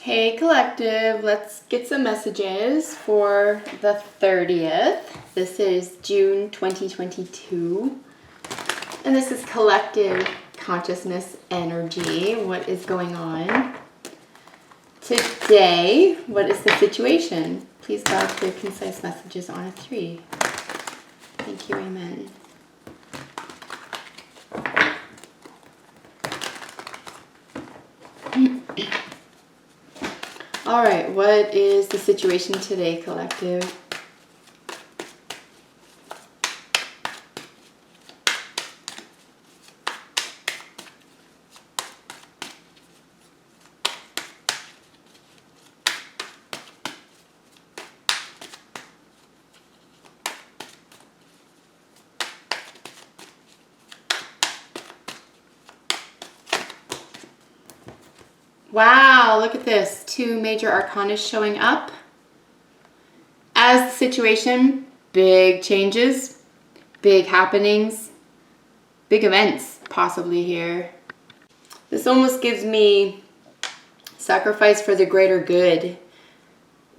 Hey collective, let's get some messages for the 30th. This is June 2022. And this is collective consciousness energy. What is going on? Today, what is the situation? Please God, clear, concise messages on a 3. Thank you, amen. All right, what is the situation today, collective? Wow, look at this. 2 major arcana showing up. As the situation, big changes, big happenings, big events possibly here. This almost gives me sacrifice for the greater good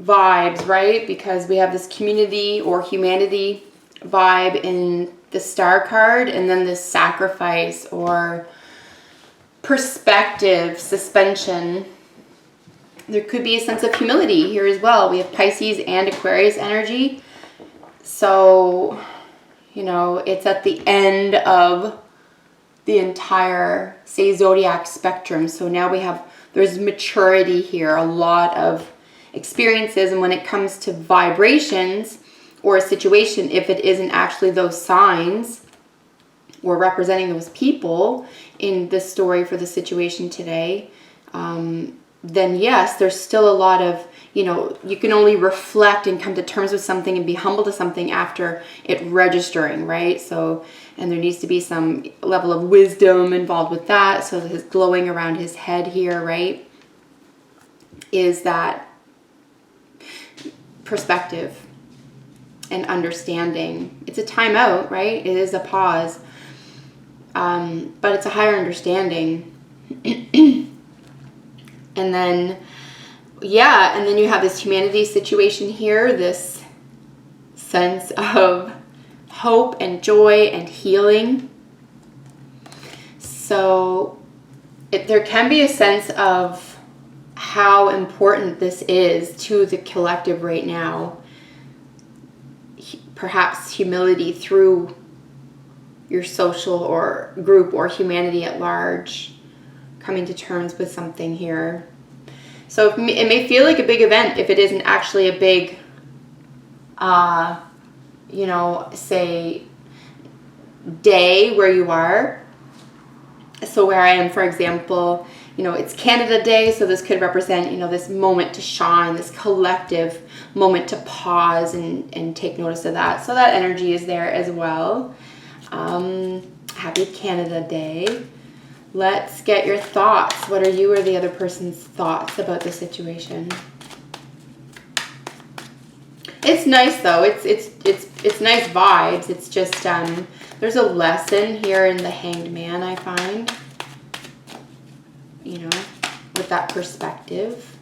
vibes, right? Because we have this community or humanity vibe in the star card, and then this sacrifice or perspective, suspension. There could be a sense of humility here as well. We have Pisces and Aquarius energy. So, you know, it's at the end of the entire, say, zodiac spectrum. So now there's maturity here, a lot of experiences. And when it comes to vibrations or a situation, if it isn't actually those signs or representing those people in the story for the situation today, then yes, there's still a lot of, you can only reflect and come to terms with something and be humble to something after it registering, right? So, and there needs to be some level of wisdom involved with that. So his glowing around his head here, right, is that perspective and understanding. It's a timeout, right? It is a pause. But it's a higher understanding. And then, yeah, and then you have this humanity situation here, this sense of hope and joy and healing. So there can be a sense of how important this is to the collective right now. Perhaps humility through your social or group or humanity at large, coming to terms with something here. So it may feel like a big event if it isn't actually a big, say, day where you are. So where I am, for example, it's Canada Day, so this could represent, this moment to shine, this collective moment to pause and take notice of that. So that energy is there as well. Happy Canada Day. Let's get your thoughts. What are you or the other person's thoughts about the situation? It's nice though. It's nice vibes. It's just there's a lesson here in the Hanged Man, I find. With that perspective.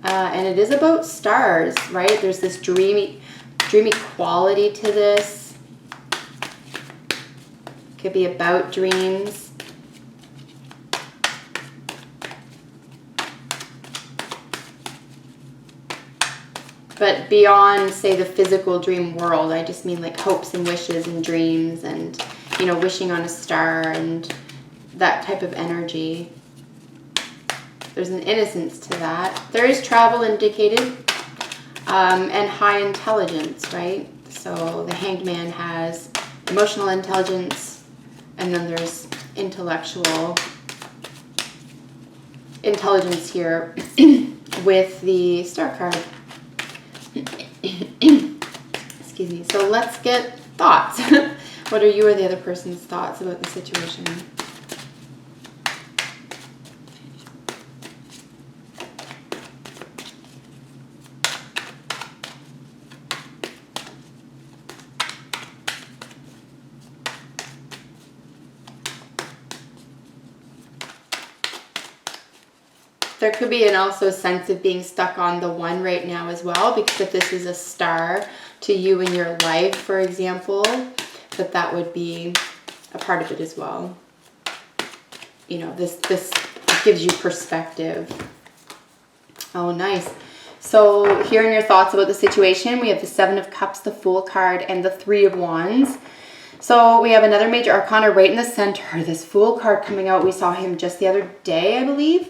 And it is about stars, right? There's this dreamy quality to this. Could be about dreams. But beyond, say, the physical dream world, I just mean like hopes and wishes and dreams and, wishing on a star and that type of energy. There's an innocence to that. There is travel indicated and high intelligence, right? So the Hanged Man has emotional intelligence, and then there's intellectual intelligence here with the star card. Excuse me. So let's get thoughts. What are you or the other person's thoughts about the situation? There could be an also sense of being stuck on the one right now as well, because if this is a star to you in your life, for example, that would be a part of it as well. You know, this gives you perspective. Oh, nice. So hearing your thoughts about the situation, we have the Seven of Cups, the Fool card, and the Three of Wands. So we have another major arcana right in the center. This Fool card coming out. We saw him just the other day, I believe.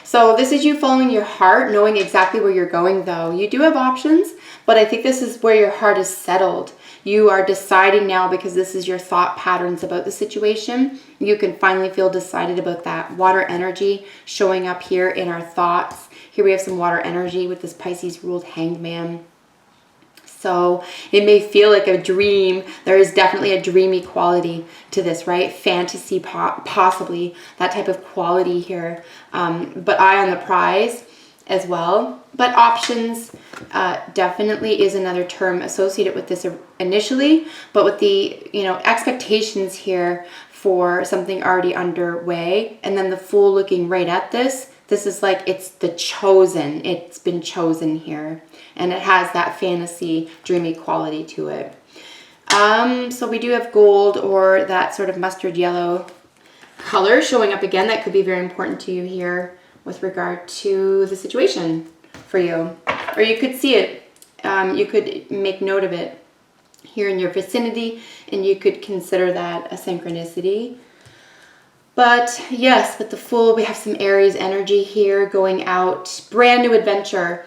So this is you following your heart, knowing exactly where you're going, though. You do have options, but I think this is where your heart is settled. You are deciding now, because this is your thought patterns about the situation. You can finally feel decided about that. Water energy showing up here in our thoughts. Here we have some water energy with this Pisces ruled Hanged Man. So it may feel like a dream. There is definitely a dreamy quality to this, right? Fantasy, possibly, that type of quality here. But eye on the prize as well. But options definitely is another term associated with this initially. But with the, you know, expectations here for something already underway. And then the Fool looking right at this. This is like it's the chosen. It's been chosen here. And it has that fantasy, dreamy quality to it. So we do have gold or that sort of mustard yellow color showing up again. That could be very important to you here with regard to the situation for you. Or you could see it. You could make note of it here in your vicinity, and you could consider that a synchronicity. But yes, with the Fool, we have some Aries energy here going out. Brand new adventure.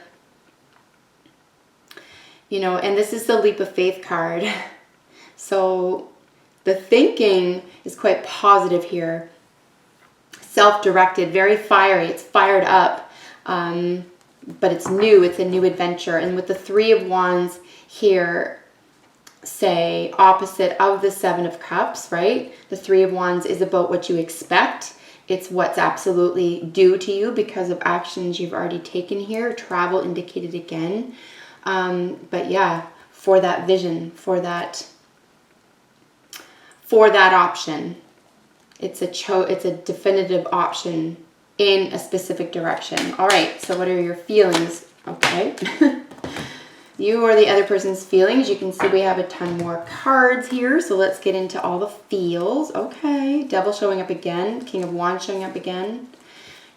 You know, and this is the Leap of Faith card. So the thinking is quite positive here. Self-directed, very fiery. It's fired up. But it's new. It's a new adventure. And with the Three of Wands here, say opposite of the Seven of Cups, right? The Three of Wands is about what you expect. It's what's absolutely due to you because of actions you've already taken here. Travel indicated again. But yeah, for that vision, for that option, it's a definitive option in a specific direction. All right. So what are your feelings? Okay. You or the other person's feelings. You can see we have a ton more cards here. So let's get into all the feels. Okay. Devil showing up again. King of Wands showing up again.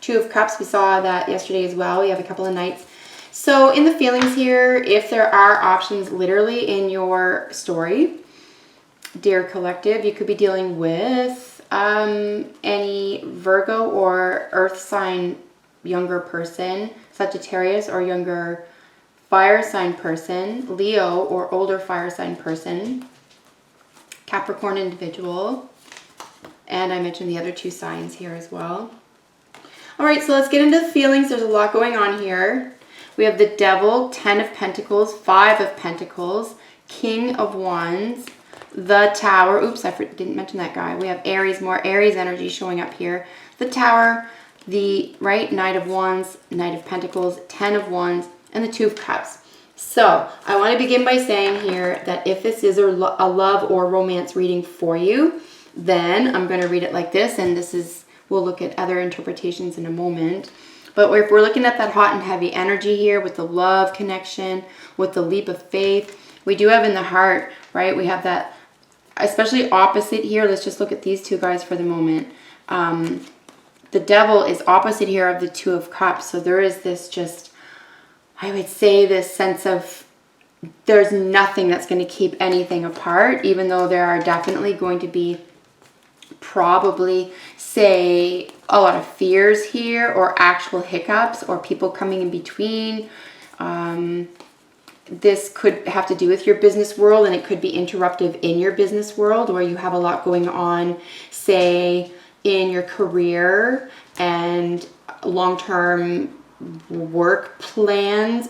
Two of Cups. We saw that yesterday as well. We have a couple of nights. So in the feelings here, if there are options literally in your story, dear collective, you could be dealing with any Virgo or Earth sign younger person, Sagittarius or younger fire sign person, Leo or older fire sign person, Capricorn individual, and I mentioned the other two signs here as well. All right, so let's get into the feelings. There's a lot going on here. We have the Devil, 10 of Pentacles, 5 of Pentacles, King of Wands, the Tower. Oops, I didn't mention that guy. We have Aries, more Aries energy showing up here. The Tower, the Knight of Wands, Knight of Pentacles, 10 of Wands, and the Two of Cups. So I want to begin by saying here that if this is a love or romance reading for you, then I'm going to read it like this, and we'll look at other interpretations in a moment. But if we're looking at that hot and heavy energy here with the love connection, with the leap of faith, we do have in the heart, right? We have that, especially opposite here. Let's just look at these two guys for the moment. The Devil is opposite here of the Two of Cups. So there is this just, I would say, this sense of there's nothing that's going to keep anything apart, even though there are definitely going to be probably, say, a lot of fears here or actual hiccups or people coming in between. This could have to do with your business world, and it could be interruptive in your business world where you have a lot going on, say, in your career and long-term work plans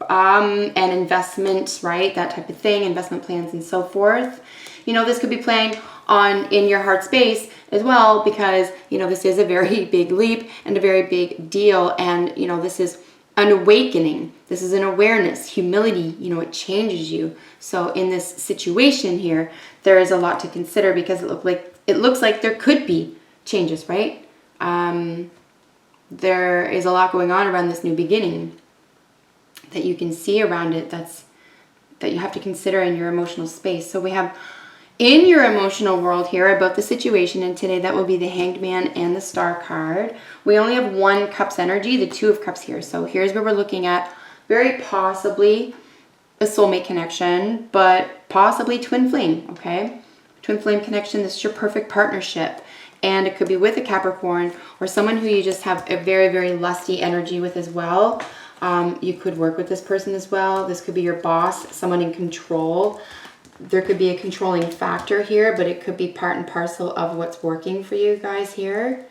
and investments, right? That type of thing, investment plans and so forth. You know, this could be playing on in your heart space as well, because, you know, this is a very big leap and a very big deal. And, you know, this is an awakening. This is an awareness, humility, you know, it changes you. So in this situation here, there is a lot to consider because it looks like there could be changes, right? there is a lot going on around this new beginning that you can see around it that you have to consider in your emotional space. So we have in your emotional world here about the situation, and today that will be the Hanged Man and the Star card. We only have 1 Cups energy, the 2 of Cups here. So here's where we're looking at very possibly a soulmate connection, but possibly twin flame, okay? Twin flame connection, this is your perfect partnership. And it could be with a Capricorn or someone who you just have a very, very lusty energy with as well. You could work with this person as well. This could be your boss, someone in control. There could be a controlling factor here, but it could be part and parcel of what's working for you guys here.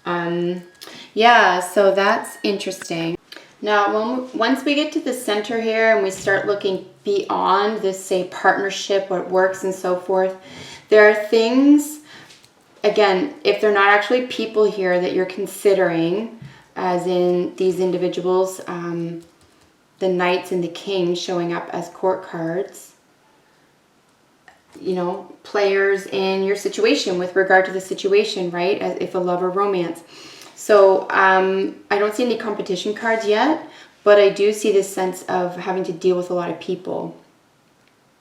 Yeah, so that's interesting. Now, once we get to the center here and we start looking beyond this, say, partnership, what works and so forth, there are things, again, if they're not actually people here that you're considering, as in these individuals, the Knights and the King showing up as court cards, you know, players in your situation with regard to the situation, right? As if a love or romance. So I don't see any competition cards yet, but I do see this sense of having to deal with a lot of people.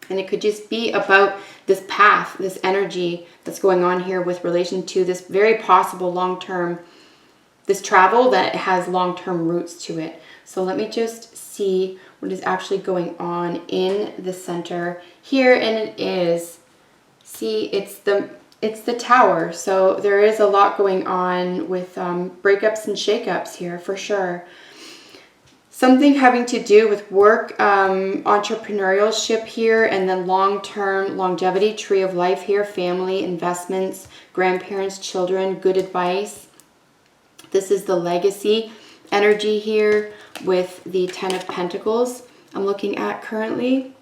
And it could just be about this path, this energy that's going on here with relation to this very possible long-term, this travel that has long-term roots to it. So let me just see what is actually going on in the center here. And it is, see, it's the Tower. So there is a lot going on with breakups and shakeups here for sure. Something having to do with work, entrepreneurship here, and then long-term longevity, tree of life here, family, investments, grandparents, children, good advice. This is the legacy energy here with the 10 of Pentacles I'm looking at currently.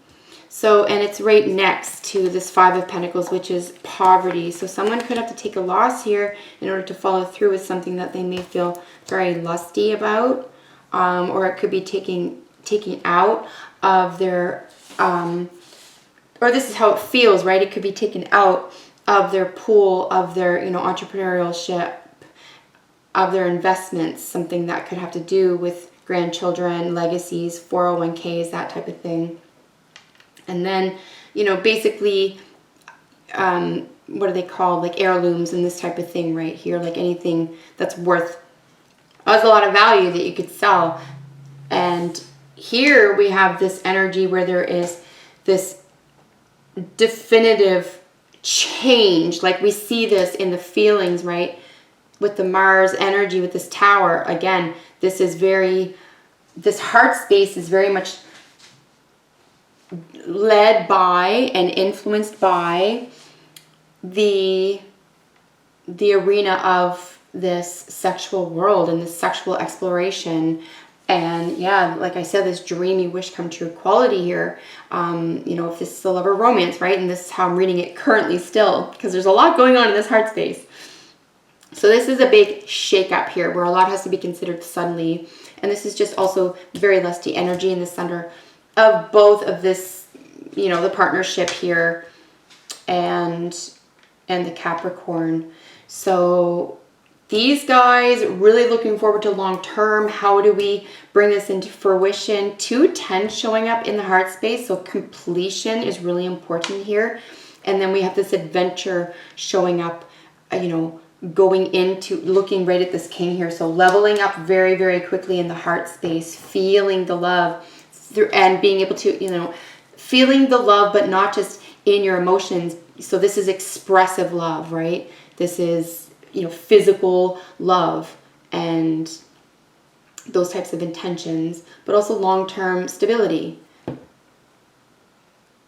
So, and it's right next to this 5 of Pentacles, which is poverty. So someone could have to take a loss here in order to follow through with something that they may feel very lusty about. Or it could be taking out of their, or this is how it feels, right? It could be taken out of their pool of their, you know, entrepreneurship, of their investments, something that could have to do with grandchildren, legacies, 401ks, that type of thing. And then, you know, basically, what are they called? Like heirlooms and this type of thing right here, like anything that's worth, has a lot of value that you could sell. And here we have this energy where there is this definitive change. Like we see this in the feelings, right? With the Mars energy, with this Tower, again, this is very, this heart space is very much led by and influenced by the arena of this sexual world and this sexual exploration. And yeah, like I said, this dreamy wish come true quality here. You know, if this is a love or romance, right? And this is how I'm reading it currently still, because there's a lot going on in this heart space. So this is a big shake up here where a lot has to be considered suddenly. And this is just also very lusty energy in the center of both of this, you know, the partnership here and the Capricorn. So these guys really looking forward to long term. How do we bring this into fruition? 210 showing up in the heart space. So completion is really important here. And then we have this adventure showing up, you know, going into looking right at this King here. So leveling up very, very quickly in the heart space, feeling the love through, and being able to, you know, feeling the love, but not just in your emotions. So this is expressive love, right? This is, you know, physical love and those types of intentions, but also long-term stability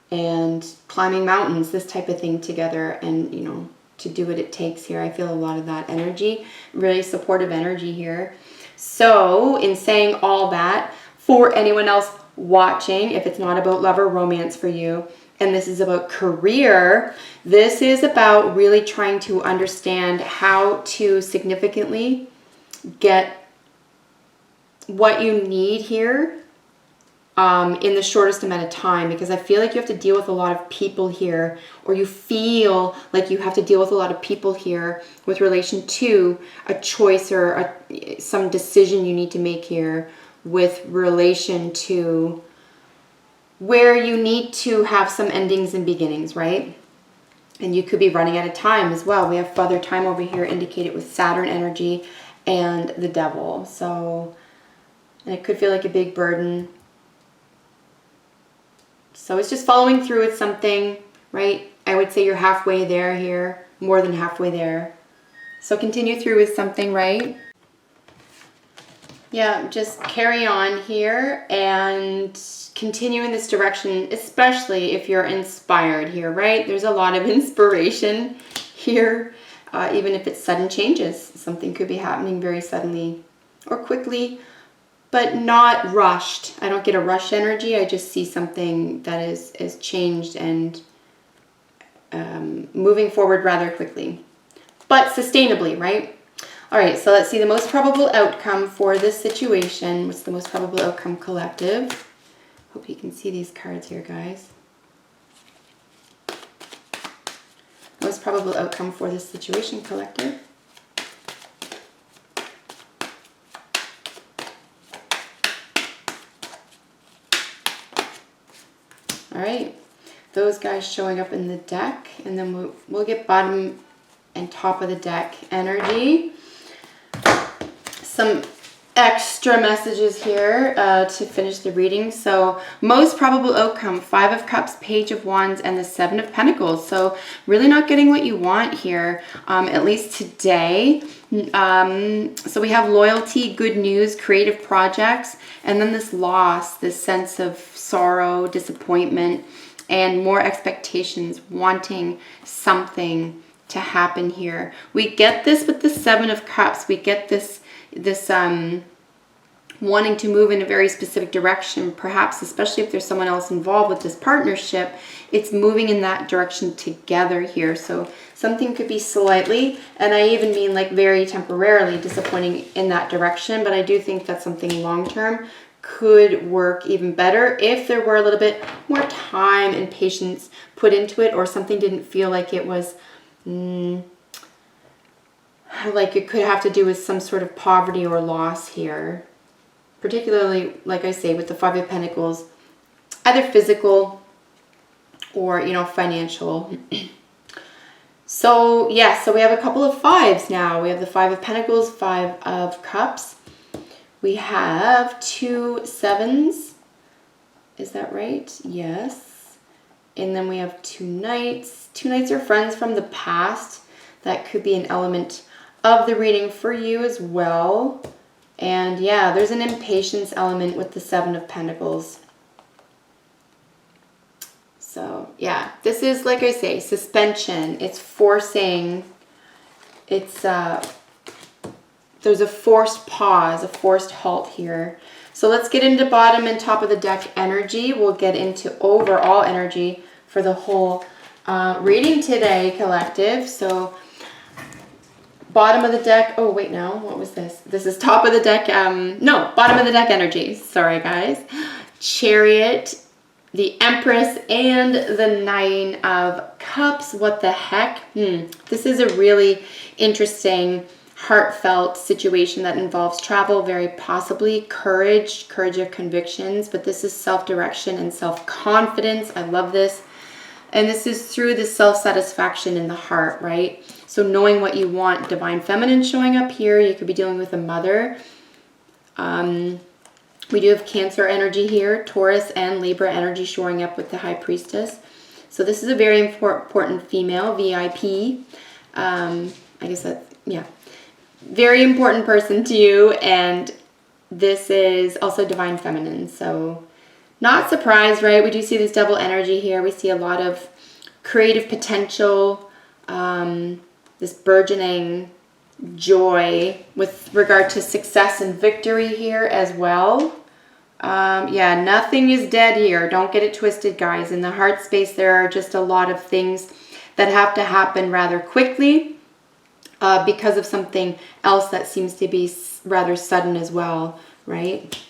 and climbing mountains, this type of thing together. And, you know, to do what it takes here. I feel a lot of that energy, really supportive energy here. So in saying all that, for anyone else watching, if it's not about love or romance for you, and this is about career, this is about really trying to understand how to significantly get what you need here in the shortest amount of time, because I feel like you have to deal with a lot of people here, or you feel like you have to deal with a lot of people here with relation to a choice or some decision you need to make here with relation to where you need to have some endings and beginnings, right? And you could be running out of time as well. We have Father Time over here indicated with Saturn energy and the Devil. So it could feel like a big burden. So it's just following through with something, right? I would say you're halfway there here, more than halfway there. So continue through with something, right? Yeah, just carry on here and continue in this direction, especially if you're inspired here, right? There's a lot of inspiration here, even if it's sudden changes. Something could be happening very suddenly or quickly, but not rushed. I don't get a rush energy. I just see something that is changed and moving forward rather quickly, but sustainably, right? All right, so let's see the most probable outcome for this situation. What's the most probable outcome, collective? Hope you can see these cards here, guys. Most probable outcome for this situation, collective. All right, those guys showing up in the deck, and then we'll get bottom and top of the deck energy. Some extra messages here to finish the reading. So most probable outcome, 5 of Cups, Page of Wands, and the 7 of Pentacles. So really not getting what you want here, at least today. So we have loyalty, good news, creative projects, and then this loss, this sense of sorrow, disappointment, and more expectations, wanting something to happen here. We get this with the 7 of Cups. We get this wanting to move in a very specific direction, perhaps especially if there's someone else involved with this partnership. It's moving in that direction together here. So something could be slightly, and I even mean like very temporarily, disappointing in that direction, but I do think that something long-term could work even better if there were a little bit more time and patience put into it, or something didn't feel like it was like it could have to do with some sort of poverty or loss here. Particularly, like I say, with the 5 of Pentacles, either physical or, you know, financial. So, yeah, so we have a couple of 5s now. We have the 5 of Pentacles, 5 of Cups. We have 2 7s. Is that right? Yes. And then we have 2 Knights. 2 Knights are friends from the past. That could be an element of the reading for you as well. And yeah, there's an impatience element with the 7 of Pentacles. So yeah, this is, like I say, suspension. It's forcing. It's there's a forced pause, a forced halt here. So let's get into bottom and top of the deck energy. We'll get into overall energy for the whole reading today, collective. So bottom of the deck, oh wait, no, what was this? This is top of the deck, no, bottom of the deck energy, sorry guys. Chariot, the Empress, and the 9 of Cups. What the heck? This is a really interesting, heartfelt situation that involves travel, very possibly courage of convictions, but this is self-direction and self-confidence. I love this. And this is through the self-satisfaction in the heart, right? So knowing what you want, Divine Feminine showing up here. You could be dealing with a mother. We do have Cancer energy here, Taurus and Libra energy showing up with the High Priestess. So this is a very important female, VIP. I guess that's, yeah. Very important person to you. And this is also Divine Feminine. So not surprised, right? We do see this double energy here. We see a lot of creative potential, this burgeoning joy with regard to success and victory here as well. Yeah, nothing is dead here. Don't get it twisted, guys. In the heart space, there are just a lot of things that have to happen rather quickly because of something else that seems to be rather sudden as well, right?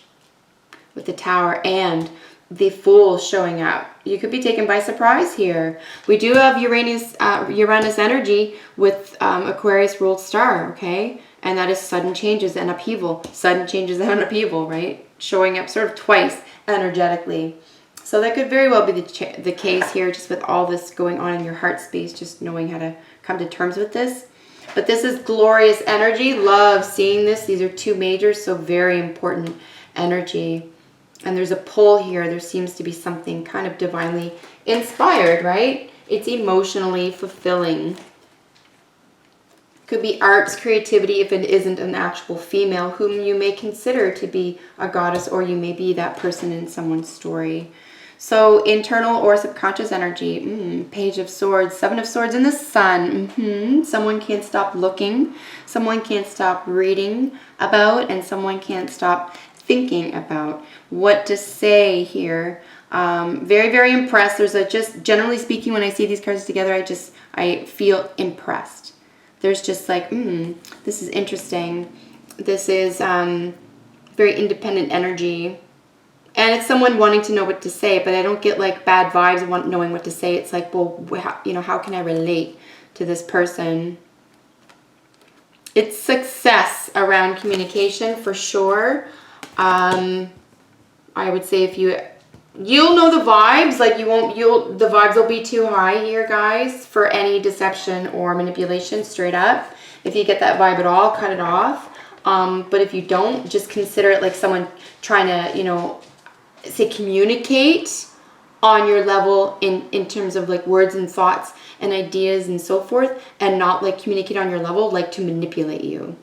with the Tower and the Fool showing up. You could be taken by surprise here. We do have Uranus energy with Aquarius ruled star, okay? And that is sudden changes and upheaval. Sudden changes and upheaval, right? Showing up sort of twice energetically. So that could very well be the case here, just with all this going on in your heart space, just knowing how to come to terms with this. But this is glorious energy. Love seeing this. These are two majors, so very important energy. And there's a pull here. There seems to be something kind of divinely inspired, right? It's emotionally fulfilling. Could be arts, creativity, if it isn't an actual female whom you may consider to be a goddess, or you may be that person in someone's story. So internal or subconscious energy, Page of Swords, Seven of Swords in the Sun. Someone can't stop looking, someone can't stop reading about, and someone can't stop thinking about what to say here. Very, very impressed. There's a, just generally speaking, when I see these cards together, I feel impressed. There's just like, this is interesting. This is very independent energy. And it's someone wanting to know what to say, but I don't get like bad vibes of knowing what to say. It's like, well, how can I relate to this person? It's success around communication for sure. I would say if you'll know the vibes, like the vibes will be too high here, guys, for any deception or manipulation, straight up. If you get that vibe at all, cut it off. But if you don't, just consider it like someone trying to, say communicate on your level in terms of like words and thoughts and ideas and so forth, and not like communicate on your level like to manipulate you.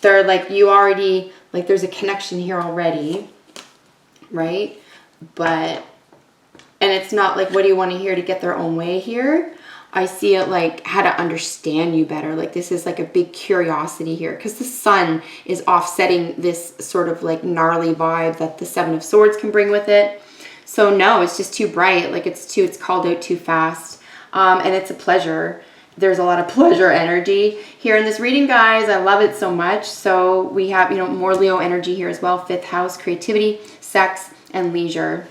They're like, you already, like there's a connection here already, right? And it's not like, what do you want to hear to get their own way here? I see it like how to understand you better. Like this is like a big curiosity here, because the Sun is offsetting this sort of like gnarly vibe that the Seven of Swords can bring with it. So no, it's just too bright. Like it's called out too fast. And it's a pleasure. There's a lot of pleasure energy here in this reading, guys. I love it so much. So we have, more Leo energy here as well. 5th house, creativity, sex, and leisure.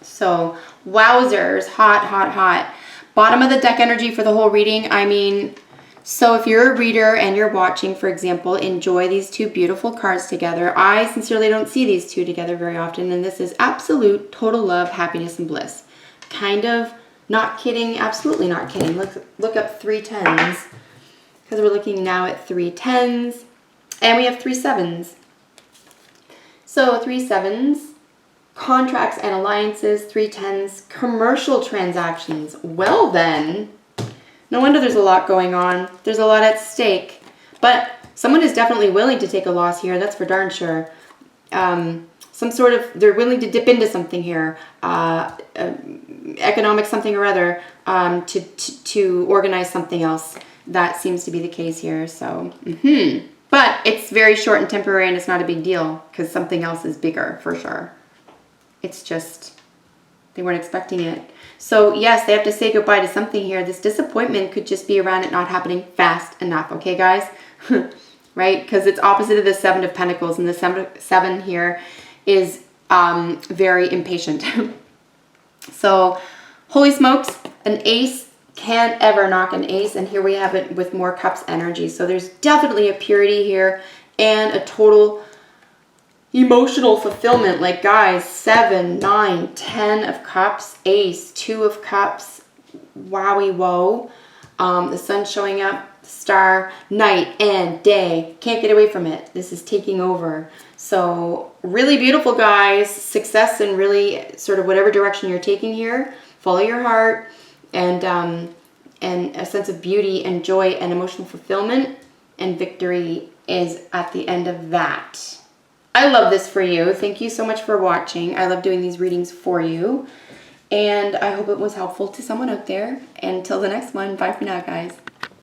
So wowzers, hot, hot, hot. Bottom of the deck energy for the whole reading. I mean, so if you're a reader and you're watching, for example, enjoy these two beautiful cards together. I sincerely don't see these two together very often, and this is absolute total love, happiness, and bliss. Kind of not kidding, absolutely not kidding. Look up 3 10s, because we're looking now at 3 10s, and we have 3 7s. So 3 7s. Contracts and alliances, 3 10s, commercial transactions. Well then, no wonder there's a lot going on. There's a lot at stake. But someone is definitely willing to take a loss here, that's for darn sure. They're willing to dip into something here. Economic something or other, to organize something else. That seems to be the case here, so. But it's very short and temporary, and it's not a big deal, because something else is bigger, for sure. It's just, they weren't expecting it. So yes, they have to say goodbye to something here. This disappointment could just be around it not happening fast enough. Okay, guys? Right? Because it's opposite of the 7 of Pentacles. And the 7 here is very impatient. So, holy smokes, an ace can't ever knock an ace. And here we have it with more cups energy. So there's definitely a purity here and a total emotional fulfillment. Like, guys, 7, 9, 10 of cups, ace, 2 of cups, wowie woe. The sun showing up, star, night and day. Can't get away from it. This is taking over. So really beautiful, guys. Success in really sort of whatever direction you're taking here. Follow your heart, and a sense of beauty and joy and emotional fulfillment, and victory is at the end of that. I love this for you. Thank you so much for watching. I love doing these readings for you. And I hope it was helpful to someone out there. And until the next one, bye for now, guys.